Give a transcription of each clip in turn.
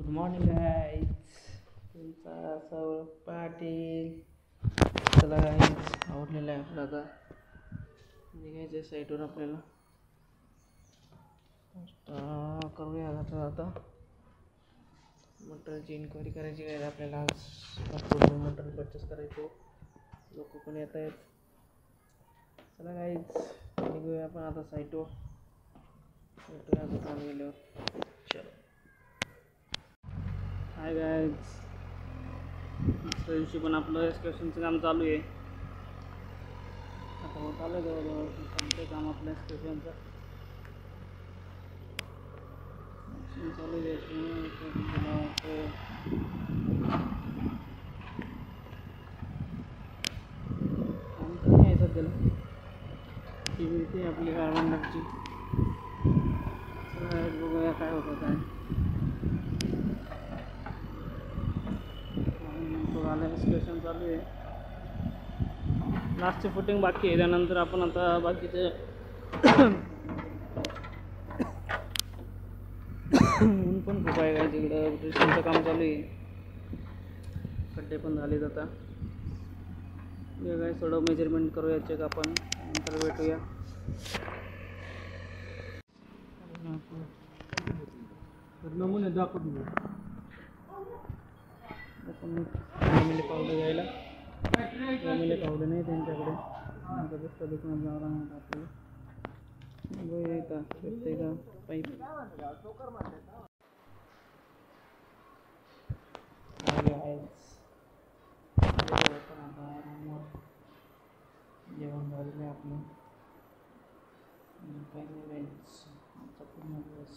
Good morning guys, तुमचा सौरभ पाटील. चला guys, आवडलेलं आहे आपलं. आता निघायचं आहे साईटवर आपल्याला. करूया आता मटरची इन्क्वायरी करायची आहे आपल्याला. आज मटर परचेस करायचो, लोक पण येत आहेत. चला गाईज, निघूया आपण आता साईटवर. भेटूया आता काम गेल्यावर. चलो. हाय गाईज, दुसऱ्या दिवशी पण आपलं एक्सकर्शनचं काम चालू आहे. आता होत आलं जवळजवळ संपते काम आपलं एक्सकर्शनचं. चालू आहे काम कमी आहे सध्याला. टी व्ही ती आपली गार्मेंटची. बघूया काय होतं काय. आलं एक्सकर्शन चालू आहे. लास्टची फुटिंग बाकी आहे, त्यानंतर आपण आता बाकीचे ऊन पण खूप आहे काय तिकडं. ड्रेसिंगचं काम चालू आहे, खड्डे पण झालेत. आता काय थोडं मेजरमेंट करूया, चेक आपण, नंतर भेटूया. नमुने दाखवून फॅमिली पावडर घ्यायला. फॅमिली पावडर नाही त्यांच्याकडे, त्यांच्या दुसऱ्या दुकानात जावं लागणार आपल्याला. बघूया का भेटते का पाईप. जेवण झालेलं आहे आपलं. काही नाही आमचा पूर्ण दिवस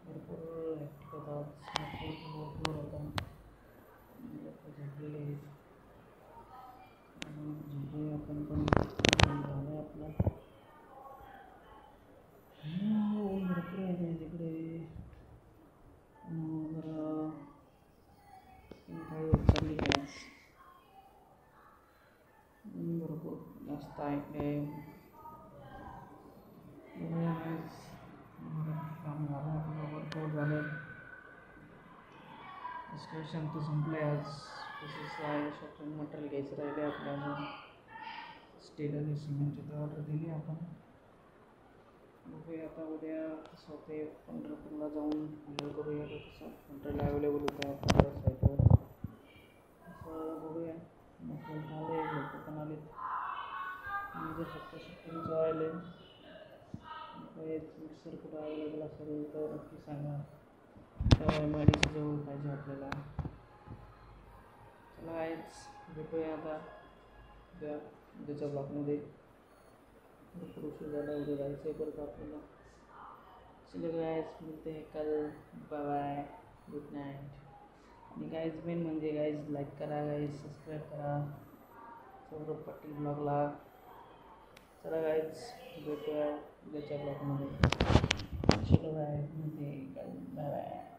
भरपूर ॲक्टिव्ह होता. भरपूर होता झेपलेले आपण पण झालं आहे आपलं. भरपूर आहे तिकडे. जरा काही होत चालली आहे, भरपूर जास्त आहे. काम झालं आपलं, भरपूर झालं. एक्सकर्शन तर संपलं आहे आज. तसंच आहे, शॉपिंग मटेरियल घ्यायचं राहिले आपल्याला. स्टील आणि सिमेंटची ऑर्डर दिली आपण. बघूया आता उद्या कसं होते. पंढरपूरला जाऊन हँडल करूया कसं मटेरियल अवेलेबल होतं आपल्याला साईटवर. असं बघूया. मटेरियल आले, लोक पण आलेत. म्हणजे फक्त शिफ्टिंगचं राहिले. मिक्सर कुठं अवेलेबल असेल तर नक्की सांगा. MIDC जवळ पाहिजे आपल्याला. चला आहेच, भेटूया आता उद्याच्या ब्लॉकमध्ये. भरपूर उशीर झाला, उद्या जायचं आहे परत आपल्याला. चलो गाईज, मिळते हैं कल. Bye bye, good night. आणि गाईज मेन म्हणजे गाईज लाईक करा, गाईज सबस्क्राईब करा सौरभ पाटील ब्लॉगला. चला गाईज, भेटूया उद्याच्या ब्लॉगमध्ये. चलो गाईज, मिळते हैं कल. Bye bye.